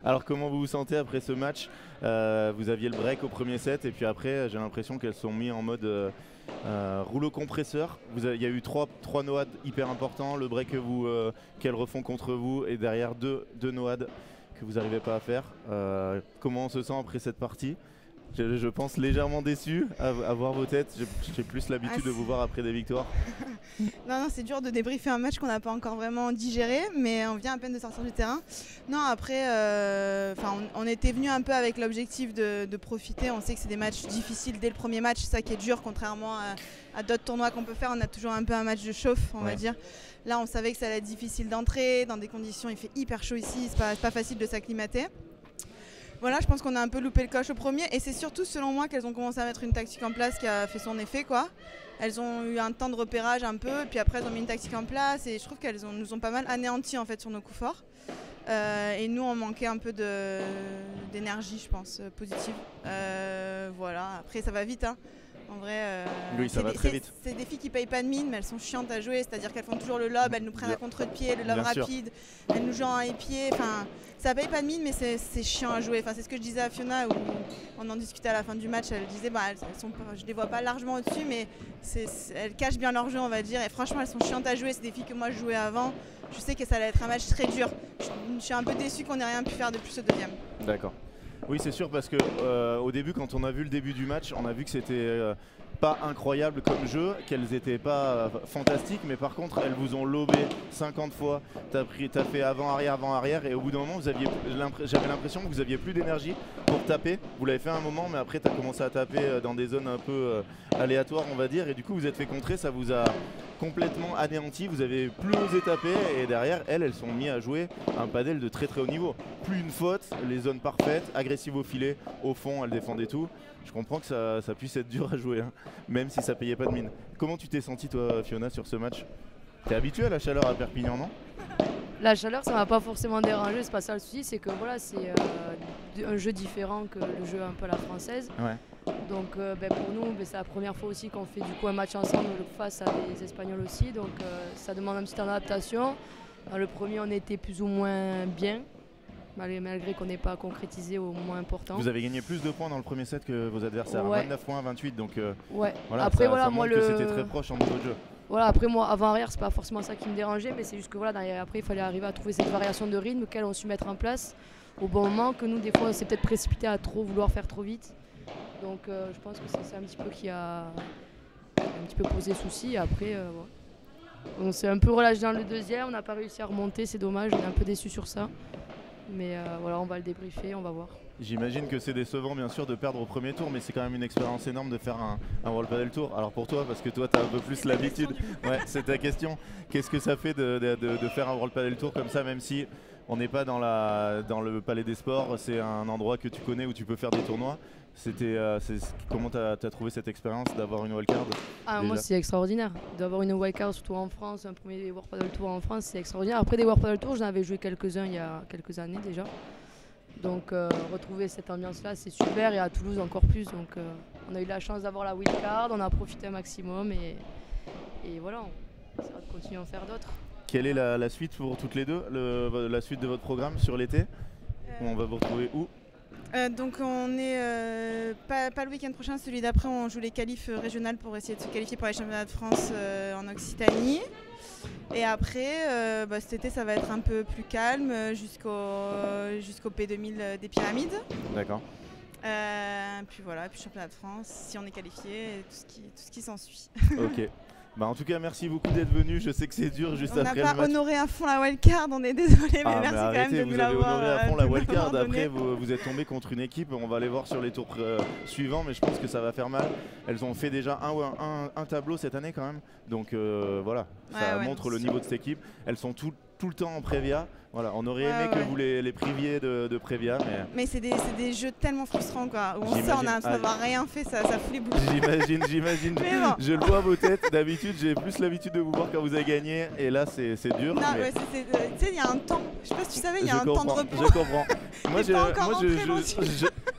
Alors comment vous vous sentez après ce match? Vous aviez le break au premier set et puis après j'ai l'impression qu'elles sont mises en mode rouleau compresseur. Il y a eu trois no-ad hyper importants, le break qu'elles refont contre vous et derrière deux no-ad que vous n'arrivez pas à faire. Comment on se sent après cette partie? Je pense légèrement déçu à voir vos têtes. J'ai plus l'habitude de vous voir après des victoires. Non, c'est dur de débriefer un match qu'on n'a pas encore vraiment digéré, mais on vient à peine de sortir du terrain. Non, après, on était venu un peu avec l'objectif de profiter. On sait que c'est des matchs difficiles dès le premier match, c'est ça qui est dur, contrairement à d'autres tournois qu'on peut faire. On a toujours un peu un match de chauffe, on va dire. Là, on savait que ça allait être difficile d'entrer, dans des conditions, il fait hyper chaud ici, c'est pas facile de s'acclimater. Voilà, je pense qu'on a un peu loupé le coche au premier et c'est surtout selon moi qu'elles ont commencé à mettre une tactique en place qui a fait son effet, quoi. Elles ont eu un temps de repérage un peu, puis après elles ont mis une tactique en place et je trouve qu'elles nous ont pas mal anéantis en fait sur nos coups forts. Et nous on manquait un peu d'énergie, je pense, positive. Voilà, après ça va vite, hein. En vrai, oui, ça va très vite. C'est des filles qui payent pas de mine, mais elles sont chiantes à jouer, c'est-à-dire qu'elles font toujours le lob, elles nous prennent à contre-pied, le lob rapide, elles nous jouent en épied. Enfin, ça paye pas de mine, mais c'est chiant à jouer. Enfin, c'est ce que je disais à Fiona, où on en discutait à la fin du match. Elle disait, je les vois pas largement au-dessus, mais elles cachent bien leur jeu, on va dire. Et franchement, elles sont chiantes à jouer. C'est des filles que moi je jouais avant. Je sais que ça allait être un match très dur. Je suis un peu déçue qu'on n'ait rien pu faire de plus au deuxième. D'accord. Oui, c'est sûr, parce que au début, quand on a vu le début du match, on a vu que c'était pas incroyable comme jeu, qu'elles étaient pas fantastiques, mais par contre, elles vous ont lobé 50 fois. T'as fait avant-arrière, et au bout d'un moment, j'avais l'impression que vous aviez plus d'énergie pour taper. Vous l'avez fait un moment, mais après, t'as commencé à taper dans des zones un peu aléatoires, on va dire, et du coup, vous êtes fait contrer, ça vous a complètement anéanti, vous avez plus osé taper et derrière elles sont mises à jouer un padel de très très haut niveau. Plus une faute, les zones parfaites, agressives au filet, au fond elles défendaient tout. Je comprends que ça puisse être dur à jouer, hein, même si ça payait pas de mine. Comment tu t'es senti toi Fiona sur ce match? T'es habituée à la chaleur à Perpignan, non? La chaleur ça m'a pas forcément dérangé, c'est pas ça le souci, c'est que voilà, c'est un jeu différent que le jeu un peu à la française. Ouais. Donc pour nous, c'est la première fois aussi qu'on fait du coup un match ensemble face à des Espagnols aussi. Donc ça demande un petit temps d'adaptation. Dans le premier, on était plus ou moins bien, malgré qu'on n'ait pas concrétisé au moins important. Vous avez gagné plus de points dans le premier set que vos adversaires, ouais. 29 points, 28. Donc ouais. Voilà, après, ça montre que c'était très proche en niveau de jeu. Voilà, après moi, avant-arrière, c'est pas forcément ça qui me dérangeait, mais c'est juste que voilà, après il fallait arriver à trouver cette variation de rythme qu'elles ont su mettre en place au bon moment, que nous, des fois, on s'est peut-être précipité à vouloir faire trop vite. Donc je pense que c'est un petit peu qui a un petit peu posé souci. Après, on s'est un peu relâché dans le deuxième, on n'a pas réussi à remonter, c'est dommage, on est un peu déçu sur ça. Mais voilà, on va le débriefer, on va voir. J'imagine que c'est décevant bien sûr de perdre au premier tour, mais c'est quand même une expérience énorme de faire un World Padel Tour. Alors pour toi, parce que toi tu as un peu plus l'habitude, ouais, c'est ta question. Qu'est-ce que ça fait de faire un World Padel Tour comme ça, même si on n'est pas dans le Palais des Sports, c'est un endroit que tu connais où tu peux faire des tournois. Comment tu as trouvé cette expérience d'avoir une wildcard? Moi c'est extraordinaire d'avoir une wildcard, surtout en France, un premier World Padel Tour en France, c'est extraordinaire. Après des World Padel Tour, j'en avais joué quelques-uns il y a quelques années déjà. Donc retrouver cette ambiance-là, c'est super, et à Toulouse encore plus. Donc on a eu la chance d'avoir la wildcard, on a profité un maximum et voilà, on essaiera de continuer à en faire d'autres. Quelle est la suite pour toutes les deux, la suite de votre programme sur l'été? On va vous retrouver où? Donc on est pas le week-end prochain, celui d'après on joue les qualifs régionales pour essayer de se qualifier pour les championnats de France en Occitanie. Et après cet été ça va être un peu plus calme jusqu'au P2000 des Pyramides. D'accord. Puis voilà, puis championnat de France si on est qualifié et tout ce qui s'ensuit. Ok. Bah en tout cas, merci beaucoup d'être venu. Je sais que c'est dur juste après le match. On n'a pas honoré à fond la wildcard, on est désolé, mais merci quand même de nous l'avoir. Vous avez honoré à fond la wildcard. Après, vous êtes tombé contre une équipe. On va aller voir sur les tours suivants, mais je pense que ça va faire mal. Elles ont fait déjà un tableau cette année quand même. Donc voilà, ça montre le niveau de cette équipe. Elles sont tout le temps en Prévia. Voilà, on aurait aimé que vous les priviez de Prévia. Mais c'est des jeux tellement frustrants quoi. Où on sort, on n'a rien fait, ça fout les boules. J'imagine. Bon. Je le vois à vos têtes. D'habitude, j'ai plus l'habitude de vous voir quand vous avez gagné. Et là, c'est dur. Non, mais tu sais, il y a un temps. Je sais pas si tu savais, il y a un temps de repos. Je comprends.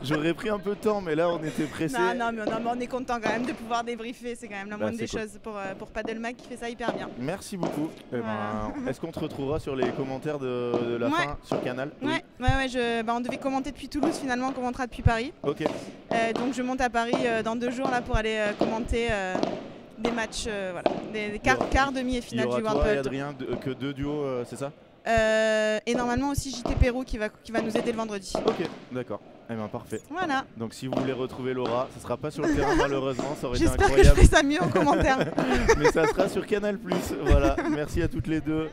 J'aurais pris un peu de temps, mais là, on était pressés. Non, mais on est content quand même de pouvoir débriefer. C'est quand même la moindre des choses pour Padelmac qui fait ça hyper bien. Merci beaucoup. Est-ce qu'on te retrouvera sur les commentaires de de la Ouais. fin sur Canal? Ouais, on devait commenter depuis Toulouse, finalement on commentera depuis Paris. Ok. Donc je monte à Paris dans 2 jours là pour aller commenter des matchs, des quarts, demi et Il y finale aura du World toi et Padel Tour. Adrien, que 2 duos, c'est ça? Et normalement aussi JT Pérou qui va nous aider le vendredi. Ok, d'accord. Eh ben parfait. Voilà. Donc si vous voulez retrouver Laura, ce sera pas sur le terrain malheureusement, ça aurait été J'espère que je incroyable. ferai ça mieux en commentaire. Mais ça sera sur Canal+. Voilà, merci à toutes les deux.